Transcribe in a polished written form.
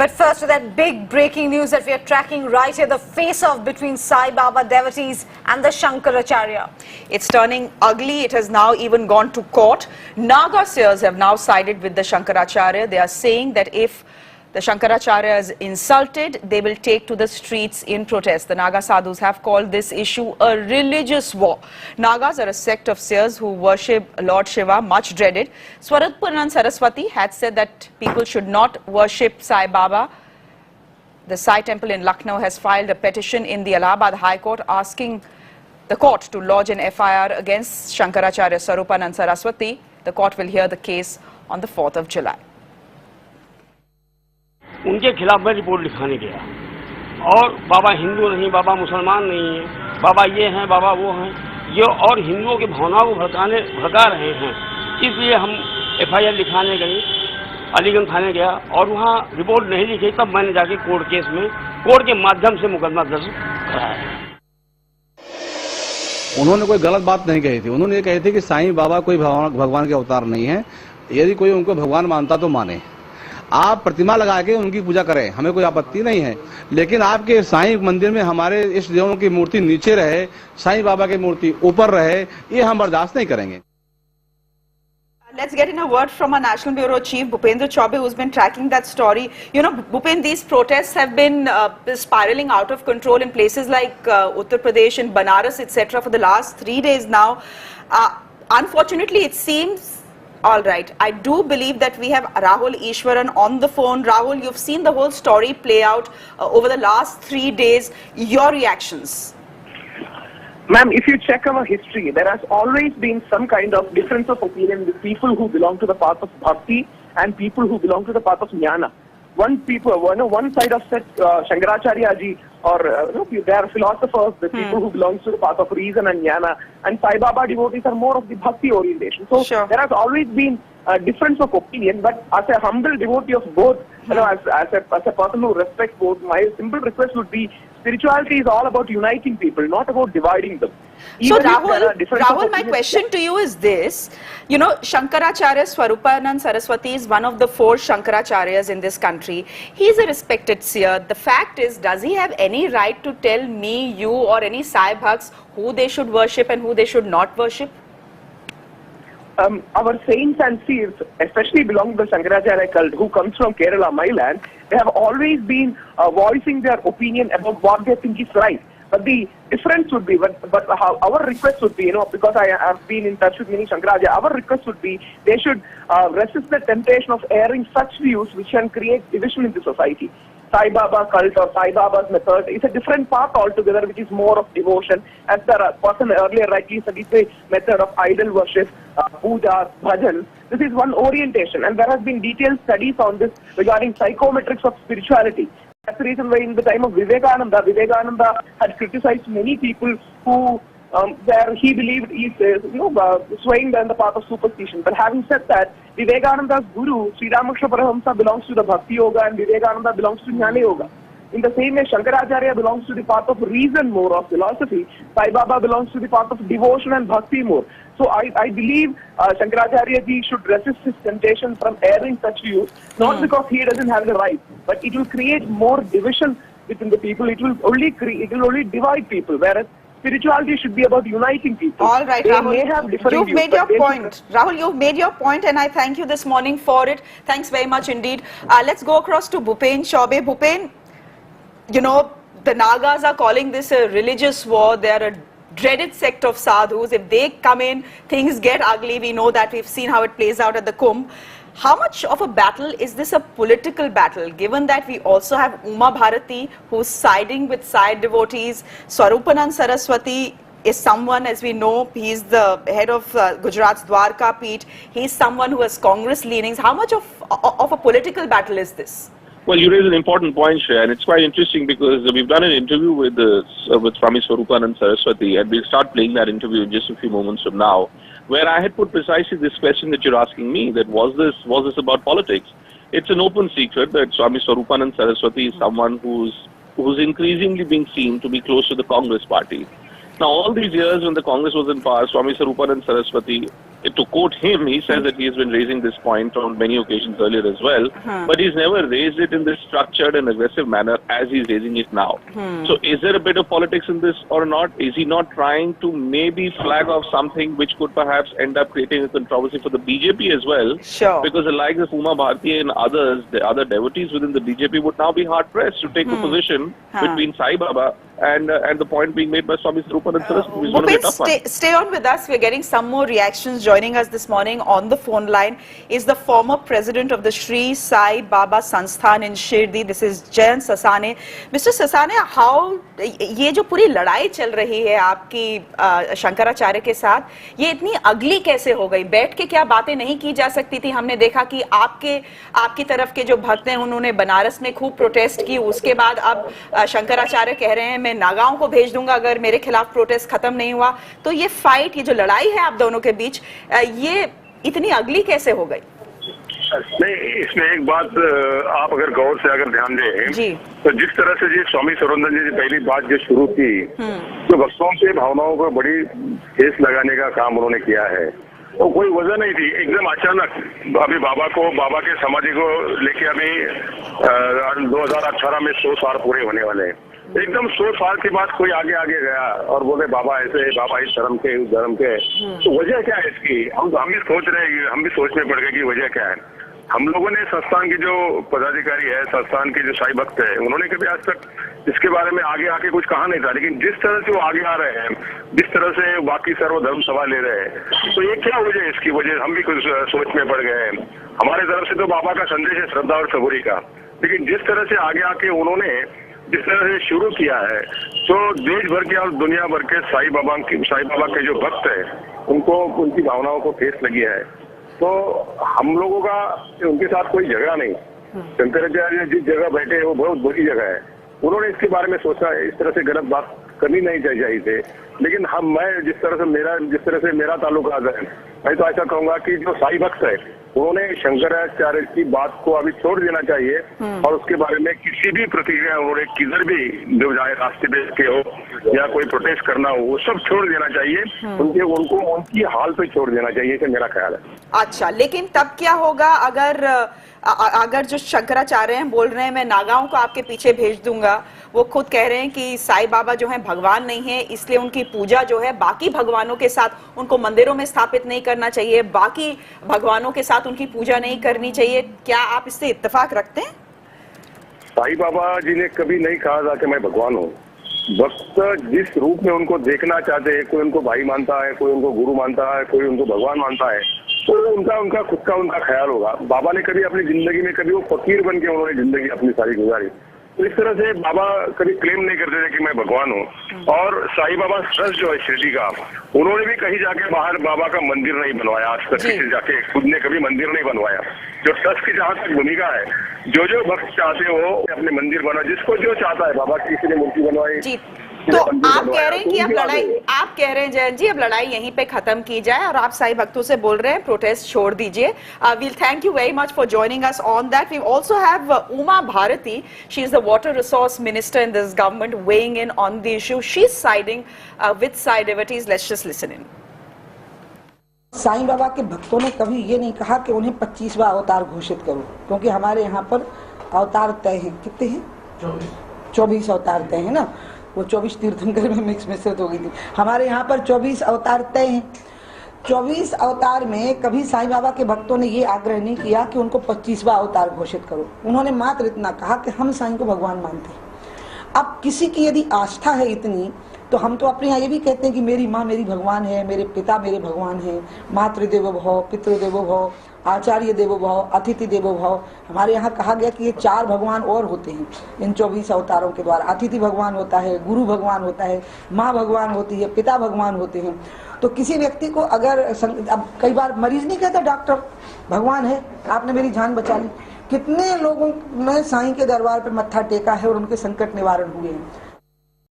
But first, to that big breaking news that we are tracking right here, the face-off between Sai Baba devotees and the Shankaracharya. It's turning ugly. It has now even gone to court. Naga seers have now sided with the Shankaracharya. They are saying that if the Shankaracharya is insulted, they will take to the streets in protest. The Naga sadhus have called this issue a religious war. Nagas are a sect of seers who worship Lord Shiva, much dreaded. Swarupanand Saraswati had said that people should not worship Sai Baba. The Sai temple in Lucknow has filed a petition in the Allahabad High Court asking the court to lodge an FIR against Shankaracharya Swarupanand Saraswati. The court will hear the case on the 4th of July. उनके खिलाफ मैं report लिखाने गया और बाबा हिंदू नहीं, बाबा मुसलमान नहीं है, बाबा ये हैं, बाबा वो हैं, ये और हिंदुओं की भावनाओं को भड़का रहे हैं। इसलिए हम FIR लिखाने गए, अलीगंज थाने गया और वहाँ रिपोर्ट नहीं लिखी। तब मैंने जाके कोर्ट के माध्यम से मुकदमा दर्ज कराया। उन्होंने कोई गलत बात नहीं कही थी। उन्होंने ये कही थी कि साईं बाबा कोई भगवान के अवतार नहीं है। यदि कोई उनको भगवान मानता तो माने, आप प्रतिमा लगा के उनकी पूजा करें, हमें कोई आपत्ति नहीं है, लेकिन आपके साईं मंदिर में हमारे इष्ट देवों की मूर्ति नीचे रहे, साईं बाबा की मूर्ति ऊपर रहे, ये हम बर्दाश्त नहीं करेंगे। Let's get in a word from our National Bureau Chief, Bhupendra Chaubey, who's been tracking that story. You know, Bhupen, these protests have been spiraling out of control in places like Uttar Pradesh and Banaras, etc. for the last 3 days now. Unfortunately, it seems... All right. I do believe that we have Rahul Ishwaran on the phone. Rahul, you've seen the whole story play out over the last 3 days. Your reactions? Ma'am, if you check our history, there has always been some kind of difference of opinion with people who belong to the path of bhakti and people who belong to the path of jnana. One side of said Shankaracharya ji, or they are philosophers, the people who belong to the path of reason and jnana, and Sai Baba devotees are more of the bhakti orientation. So there has always been a difference of opinion, but as a humble devotee of both, as a person who respects both, my simple request would be, spirituality is all about uniting people, not about dividing them. So Rahul, my question to you is this. You know, Shankaracharya Swarupanand Saraswati is one of the 4 Shankaracharyas in this country. He is a respected seer. The fact is, does he have any right to tell me, you or any Sai Bhaks who they should worship and who they should not worship? Our saints and seers, especially belong to the Shankaracharya cult, who comes from Kerala, my land, they have always been voicing their opinion about what they think is right. But the difference would be, but our request would be, because I have been in touch with many Shankaracharya, our request would be they should resist the temptation of airing such views which can create division in the society. Sai Baba cult or Sai Baba's method is a different path altogether, which is more of devotion. As the person earlier rightly said, it's a method of idol worship, puja, bhajan. This is one orientation, and there has been detailed studies on this regarding psychometrics of spirituality. That's the reason why in the time of Vivekananda had criticized many people who where he believed is swaying down the path of superstition. But having said that, Vivekananda's guru, Sri Ramakrishna Paramahamsa, belongs to the Bhakti Yoga and Vivekananda belongs to Jnana Yoga. In the same way, Shankaracharya belongs to the path of reason more, of philosophy. Sai Baba belongs to the path of devotion and bhakti more. So I believe Shankaracharya ji should resist his temptation from airing such views, not because he doesn't have the right, but it will create more division within the people. It will only divide people, whereas spirituality should be about uniting people. All right, they Rahul, may have different you've views, made your point. Rahul, you've made your point, and I thank you this morning for it. Thanks very much indeed. Let's go across to Bhupen Chaubey. Bhupen, you know, the Nagas are calling this a religious war. They are a dreaded sect of sadhus. If they come in, things get ugly. We know that. We've seen how it plays out at the Kumbh. How much of a battle is this a political battle, given that we also have Uma Bharati, who's siding with Sai devotees? Swarupanand Saraswati is someone, as we know, he's the head of Gujarat's Dwarka Peeth. He's someone who has Congress leanings. How much of a political battle is this? Well, you raise an important point, Shreya, and it's quite interesting because we've done an interview with Swami Swarupanand Saraswati, and we'll start playing that interview in just a few moments from now, where I had put precisely this question that you're asking me, that was this about politics? It's an open secret that Swami Swarupanand Saraswati is someone who's increasingly being seen to be close to the Congress party. Now, all these years when the Congress was in power, Swami Sarupanand Saraswati, to quote him, he says that he has been raising this point on many occasions earlier as well, but he's never raised it in this structured and aggressive manner as he's raising it now. So is there a bit of politics in this or not? Is he not trying to maybe flag off something which could perhaps end up creating a controversy for the BJP as well? Sure. Because the likes of Uma Bharti and others, the other devotees within the BJP would now be hard-pressed to take a position between Sai Baba and the point being made by Swami Sarupanand Saraswati, which is going to be a tough one. Stay on with us. We're getting some more reactions. Joining us this morning on the phone line is the former president of the Shri Sai Baba Sansthan in Shirdi. This is Jayan Sasane. Mr. Sasane, how ये जो पूरी लड़ाई चल रही है आपकी शंकराचार्य के साथ, ये इतनी अगली कैसे हो गई? बैठ के क्या बातें नहीं की जा सकती थी? हमने देखा कि आपकी तरफ के जो भक्त हैं उन्होंने बनारस में खूब प्रोटेस्ट की, उसके बाद अब शंकराचार्य कह रहे हैं मैं नागाओं को भेज दूंगा अगर मेरे खिलाफ प्रोटेस्ट खत्म नहीं हुआ। तो ये फाइट, ये जो लड़ाई है आप दोनों के बीच, ये इतनी अगली कैसे हो गई? नहीं, इसमें एक बात आप अगर गौर से अगर ध्यान दें तो जिस तरह से जी स्वामी सरोनंदन जी पहली बात जो शुरू की, तो भक्तों से भावनाओं को बड़ी ठेस लगाने का काम उन्होंने किया है, तो कोई वजह नहीं थी। एकदम अचानक अभी बाबा के समाधि को लेके अभी 2018 में 100 साल पूरे होने वाले हैं। एकदम 100 साल के बाद कोई आगे गया और बोले बाबा ऐसे, बाबा इस धर्म के उस धर्म के, तो वजह क्या है इसकी? हम भी सोच रहे हैं, हम भी सोचने पड़ गए कि वजह क्या है। हम लोगों ने संस्थान के जो पदाधिकारी है, संस्थान के जो साई भक्त है, उन्होंने कभी आज तक इसके बारे में आगे आके कुछ कहा नहीं था, लेकिन जिस तरह से वो आगे आ रहे हैं, जिस तरह से बाकी सर्वधर्म सभा ले रहे हैं, तो ये क्या वजह है इसकी? वजह हम भी कुछ सोच में पड़ गए हैं। हमारे तरफ से तो बाबा का संदेश है श्रद्धा और सबूरी का, लेकिन जिस तरह से आगे आके उन्होंने जिस तरह से शुरू किया है, तो देश भर के और दुनिया भर के साई बाबा के जो भक्त है, उनको उनकी भावनाओं को ठेस लगी है। तो हम लोगों का उनके साथ कोई झगड़ा नहीं। शंकराचार्य जिस जगह बैठे वो बहुत बड़ी जगह है, उन्होंने इसके बारे में सोचा, इस तरह से गलत बात करनी नहीं चाहिए थे। लेकिन मैं जिस तरह से मेरा ताल्लुका है, मैं तो ऐसा कहूंगा कि जो साई भक्त है उन्होंने शंकराचार्य की बात को अभी छोड़ देना चाहिए और उसके बारे में किसी भी प्रतिक्रिया उन्होंने किधर भी जो जाए, रास्ते पे के हो या कोई प्रोटेस्ट करना हो, वो सब छोड़ देना चाहिए। उनको उनकी हाल पे छोड़ देना चाहिए, ऐसा मेरा ख्याल है। अच्छा, लेकिन तब क्या होगा अगर जो शंकराचार्य हैं बोल रहे हैं मैं नागाओं को आपके पीछे भेज दूंगा, वो खुद कह रहे हैं कि साई बाबा जो है भगवान नहीं है, इसलिए उनकी पूजा जो है बाकी भगवानों के साथ उनको मंदिरों में स्थापित नहीं करना चाहिए, बाकी भगवानों के साथ उनकी पूजा नहीं करनी चाहिए। क्या आप इससे इत्तेफाक रखते हैं? साई बाबा जी ने कभी नहीं कहा था कि मैं भगवान हूँ। भक्त जिस रूप में उनको देखना चाहते हैं, कोई उनको भाई मानता है, कोई उनको गुरु मानता है, कोई उनको भगवान मानता है, तो उनका खुद का उनका ख्याल होगा। बाबा ने कभी अपनी जिंदगी में कभी वो फकीर बन के उन्होंने जिंदगी अपनी सारी गुजारी। तो इस तरह से बाबा कभी क्लेम नहीं करते थे कि मैं भगवान हूँ। और साई बाबा ट्रस्ट जो है शिरडी का, उन्होंने भी कहीं जाके बाहर बाबा का मंदिर नहीं बनवाया आज तक, किसी जाके खुद ने कभी मंदिर नहीं बनवाया। जो ट्रस्ट की जहाँ तक भूमिका है, जो भक्त चाहते हो अपने मंदिर बना, जिसको जो चाहता है, बाबा किसी ने मूर्ति बनवाई। तो आप कह रहे हैं कि आप कह रहे हैं जयंत जी अब लड़ाई यहीं पे खत्म की जाए और आप साई भक्तों से बोल रहे हैं प्रोटेस्ट छोड़ दीजिए। We'll thank you very much for joining us on that. We also have Uma Bharati. She is the water resource minister in this government, weighing in on the issue. She's siding with Sai devotees. Let's just listen in. Sai Baba के भक्तों ने कभी ये नहीं कहा कि उन्हें 25वां अवतार घोषित करो, क्योंकि हमारे यहाँ पर अवतार तय हैं। कितने हैं? 24 अवतार तय है ना। वो 24 तीर्थंकर में मिक्स मिश्रित हो गई थी। हमारे यहाँ पर 24 अवतार तय हैं। 24 अवतार में कभी साईं बाबा के भक्तों ने ये आग्रह नहीं किया कि उनको 25वां अवतार घोषित करो। उन्होंने मात्र इतना कहा कि हम साईं को भगवान मानते हैं। अब किसी की यदि आस्था है इतनी, तो हम तो अपने यहाँ ये भी कहते हैं कि मेरी माँ मेरी भगवान है, मेरे पिता मेरे भगवान है, मातृदेवो भव, पितृदेवो भव, आचार्य देवो भव, अतिथि देवो भव। हमारे यहाँ कहा गया कि ये 4 भगवान और होते हैं इन 24 अवतारों के द्वारा। अतिथि भगवान होता है, गुरु भगवान होता है, माँ भगवान होती है, पिता भगवान होते हैं। तो किसी व्यक्ति को अगर अब कई बार मरीज नहीं कहता डॉक्टर भगवान है, आपने मेरी जान बचा ली। कितने लोगों ने साईं के दरबार पर मत्था टेका है और उनके संकट निवारण हुए हैं।